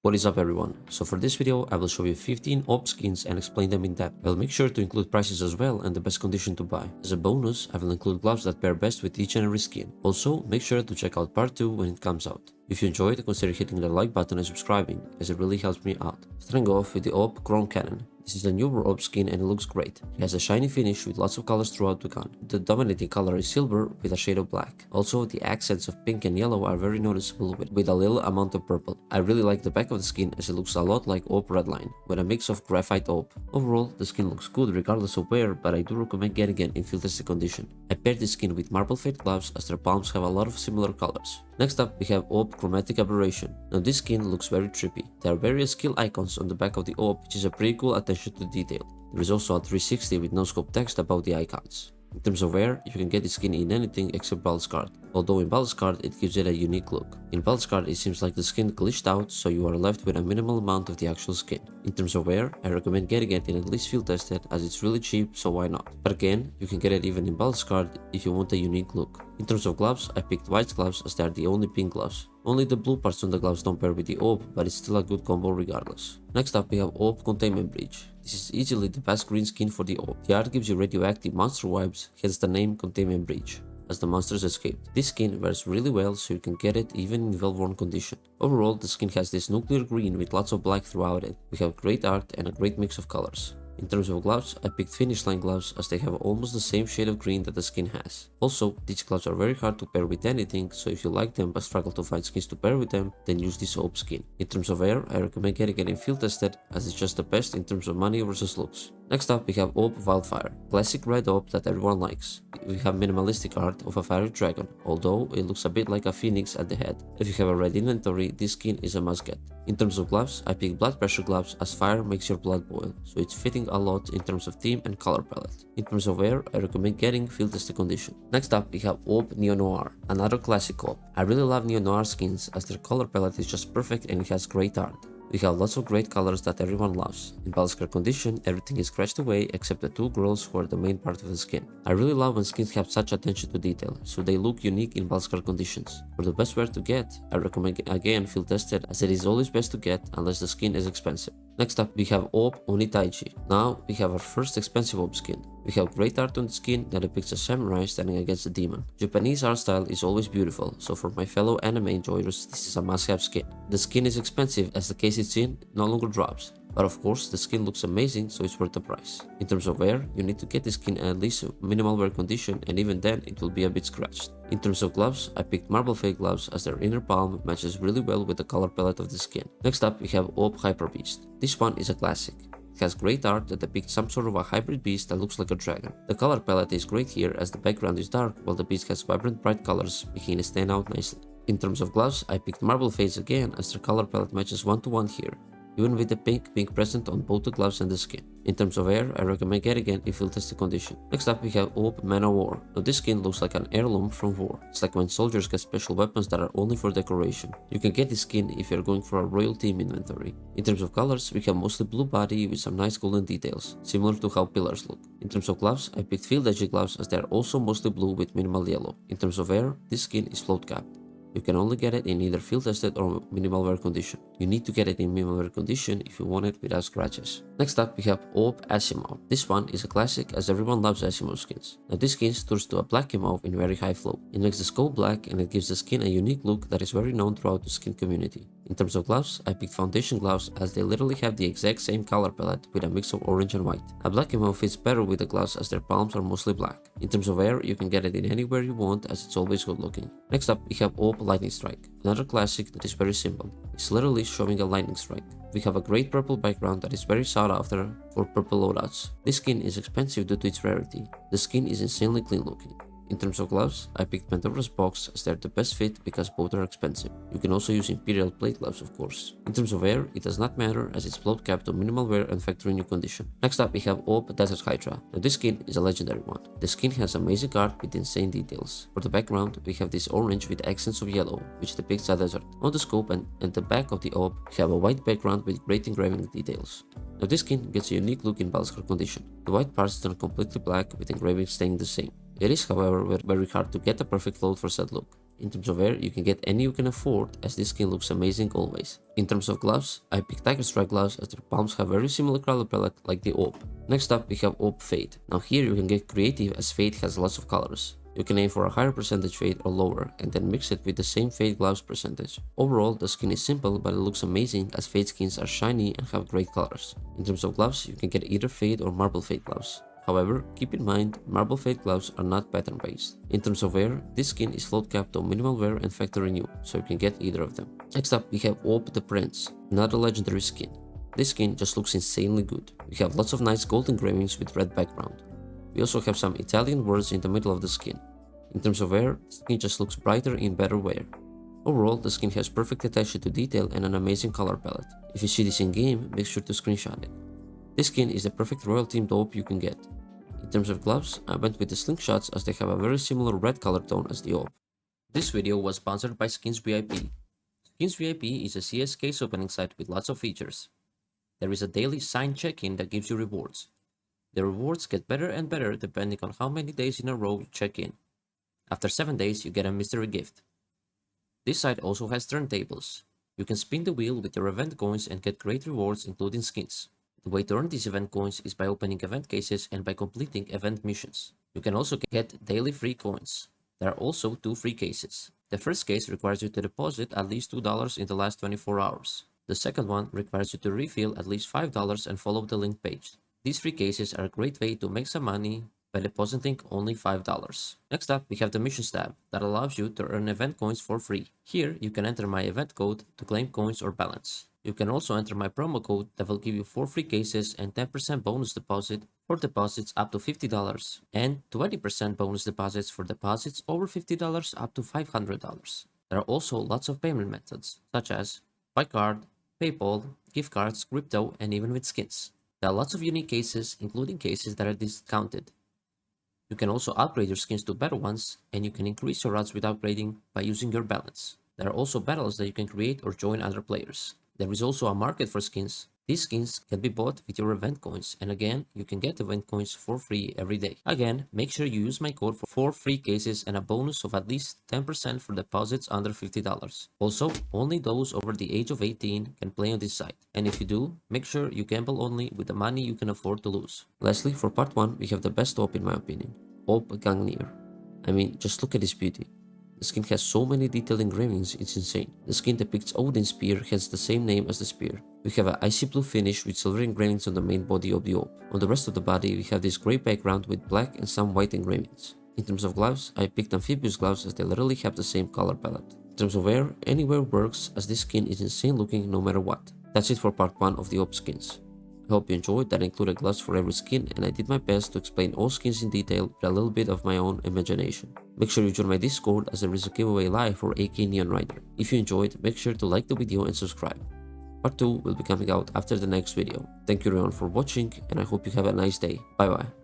What is up everyone? So for this video I will show you 15 AWP skins and explain them in depth. I will make sure to include prices as well and the best condition to buy. As a bonus, I will include gloves that pair best with each and every skin. Also, make sure to check out part 2 when it comes out. If you enjoyed, consider hitting the like button and subscribing, as it really helps me out. Starting off with the AWP Chrome Cannon. This is a newer AWP skin and it looks great. It has a shiny finish with lots of colors throughout the gun. The dominating color is silver with a shade of black. Also, the accents of pink and yellow are very noticeable with a little amount of purple. I really like the back of the skin as it looks a lot like AWP Redline, with a mix of graphite AWP. Overall, the skin looks good regardless of wear, but I do recommend getting it in field tested condition. I paired this skin with marble fade gloves as their palms have a lot of similar colors. Next up, we have AWP Chromatic Aberration. Now this skin looks very trippy. There are various skill icons on the back of the AWP, which is a pretty cool attention to detail. There is also a 360 with no scope text about the icons. In terms of wear, you can get the skin in anything except Ball's card, although in Ball's card it gives it a unique look. In Ball's card it seems like the skin glitched out, so you are left with a minimal amount of the actual skin. In terms of wear, I recommend getting it in at least field tested as it's really cheap, so why not? But again, you can get it even in Ball's card if you want a unique look. In terms of gloves, I picked white gloves as they are the only pink gloves. Only the blue parts on the gloves don't pair with the AWP, but it's still a good combo regardless. Next up we have AWP Containment Breach. This is easily the best green skin for the AWP. The art gives you radioactive monster vibes, hence the name Containment Breach, as the monsters escaped. This skin wears really well, so you can get it even in well-worn condition. Overall, the skin has this nuclear green with lots of black throughout it. We have great art and a great mix of colors. In terms of gloves, I picked Finish Line gloves as they have almost the same shade of green that the skin has. Also, these gloves are very hard to pair with anything, so if you like them but struggle to find skins to pair with them, then use this AWP skin. In terms of wear, I recommend getting it in field tested as it's just the best in terms of money versus looks. Next up we have AWP Wildfire, classic red AWP that everyone likes. We have minimalistic art of a fiery dragon, although it looks a bit like a phoenix at the head. If you have a red inventory, this skin is a must get. In terms of gloves, I picked blood pressure gloves as fire makes your blood boil, so it's fitting a lot in terms of theme and color palette. In terms of wear, I recommend getting field tested condition. Next up we have AWP Neo Noir, another classic AWP. I really love Neo Noir skins as their color palette is just perfect and it has great art. We have lots of great colors that everyone loves. In Balskar condition, everything is scratched away except the two girls who are the main part of the skin. I really love when skins have such attention to detail, so they look unique in Balskar conditions. For the best wear to get, I recommend again field tested as it is always best to get unless the skin is expensive. Next up we have AWP Onitaiji. Now we have our first expensive AWP skin. We have great art on the skin that depicts a samurai standing against a demon. Japanese art style is always beautiful, so for my fellow anime enjoyers this is a must-have skin. The skin is expensive as the case it's in no longer drops. But of course, the skin looks amazing, so it's worth the price. In terms of wear, you need to get the skin in at least minimal wear condition, and even then it will be a bit scratched. In terms of gloves, I picked marble fade gloves as their inner palm matches really well with the color palette of the skin. Next up we have AWP Hyper Beast. This one is a classic. It has great art that depicts some sort of a hybrid beast that looks like a dragon. The color palette is great here as the background is dark while the beast has vibrant bright colors, making it stand out nicely. In terms of gloves, I picked marble fades again as their color palette matches 1-to-1 here, even with the pink present on both the gloves and the skin. In terms of wear, I recommend getting it in field tested condition. Next up we have AWP Man of War. Now this skin looks like an heirloom from war. It's like when soldiers get special weapons that are only for decoration. You can get this skin if you're going for a royal team inventory. In terms of colors, we have mostly blue body with some nice golden details, similar to how pillars look. In terms of gloves, I picked field edge gloves as they are also mostly blue with minimal yellow. In terms of wear, this skin is float capped. You can only get it in either field tested or minimal wear condition. You need to get it in minimal wear condition if you want it without scratches. Next up we have AWP Asimov. This one is a classic as everyone loves Asimov skins. Now this skin turns to a black Asimov in very high flow. It makes the skull black and it gives the skin a unique look that is very known throughout the skin community. In terms of gloves, I picked foundation gloves as they literally have the exact same color palette with a mix of orange and white. A black Asimov fits better with the gloves as their palms are mostly black. In terms of wear, you can get it in anywhere you want as it's always good looking. Next up we have AWP Lightning Strike, another classic that is very simple. It's literally showing a lightning strike. We have a great purple background that is very sought after for purple loadouts. This skin is expensive due to its rarity. The skin is insanely clean looking. In terms of gloves, I picked Pandora's Box as they're the best fit because both are expensive. You can also use Imperial plate gloves of course. In terms of wear, it does not matter as it's float capped to minimal wear and factory new condition. Next up we have AWP Desert Hydra. Now this skin is a legendary one. The skin has amazing art with insane details. For the background, we have this orange with accents of yellow, which depicts a desert. On the scope and the back of the AWP, we have a white background with great engraving details. Now this skin gets a unique look in Balskar condition. The white parts turn completely black with engraving staying the same. It is however very hard to get a perfect load for said look. In terms of wear, you can get any you can afford, as this skin looks amazing always. In terms of gloves, I picked Tiger Strike gloves as their palms have very similar color palette like the AWP. Next up we have AWP Fade. Now here you can get creative as Fade has lots of colors. You can aim for a higher percentage fade or lower and then mix it with the same fade gloves percentage. Overall, the skin is simple but it looks amazing as fade skins are shiny and have great colors. In terms of gloves, you can get either fade or marble fade gloves. However, keep in mind, marble fade gloves are not pattern based. In terms of wear, this skin is float capped on minimal wear and factory new, so you can get either of them. Next up, we have AWP the Prince, another legendary skin. This skin just looks insanely good. We have lots of nice gold engravings with red background. We also have some Italian words in the middle of the skin. In terms of wear, the skin just looks brighter in better wear. Overall, the skin has perfect attention to detail and an amazing color palette. If you see this in game, make sure to screenshot it. This skin is the perfect royal themed AWP you can get. In terms of gloves, I went with the slingshots as they have a very similar red color tone as the AWP. This video was sponsored by Skins VIP. Skins VIP is a CS case opening site with lots of features. There is a daily signed check-in that gives you rewards. The rewards get better and better depending on how many days in a row you check in. After 7 days, you get a mystery gift. This site also has turntables. You can spin the wheel with your event coins and get great rewards including skins. The way to earn these event coins is by opening event cases and by completing event missions. You can also get daily free coins. There are also 2 free cases. The first case requires you to deposit at least $2 in the last 24 hours. The second one requires you to refill at least $5 and follow the link page. These free cases are a great way to make some money by depositing only $5. Next up, we have the Missions tab that allows you to earn event coins for free. Here, you can enter my event code to claim coins or balance. You can also enter my promo code that will give you 4 free cases and 10% bonus deposit for deposits up to $50 and 20% bonus deposits for deposits over $50 up to $500. There are also lots of payment methods such as by card, PayPal, gift cards, crypto, and even with skins. There are lots of unique cases, including cases that are discounted. You can also upgrade your skins to better ones, and you can increase your odds with upgrading by using your balance. There are also battles that you can create or join other players. There is also a market for skins. These skins can be bought with your event coins, and again, you can get event coins for free every day. Again, make sure you use my code for 4 free cases and a bonus of at least 10% for deposits under $50. Also, only those over the age of 18 can play on this site, and if you do, make sure you gamble only with the money you can afford to lose. Lastly, for part 1, we have the best AWP in my opinion, AWP Gangnir. I mean, just look at this beauty. The skin has so many detailed engravings, it's insane. The skin depicts Odin's spear, hence the same name as the spear. We have an icy blue finish with silver engravings on the main body of the AWP. On the rest of the body, we have this grey background with black and some white engravings. In terms of gloves, I picked amphibious gloves as they literally have the same color palette. In terms of wear, anywhere works as this skin is insane looking no matter what. That's it for part 1 of the AWP skins. I hope you enjoyed. That included gloves for every skin, and I did my best to explain all skins in detail with a little bit of my own imagination. Make sure you join my Discord as there is a giveaway live for AK Neon Rider. If you enjoyed, make sure to like the video and subscribe. Part 2 will be coming out after the next video. Thank you everyone for watching, and I hope you have a nice day. Bye bye.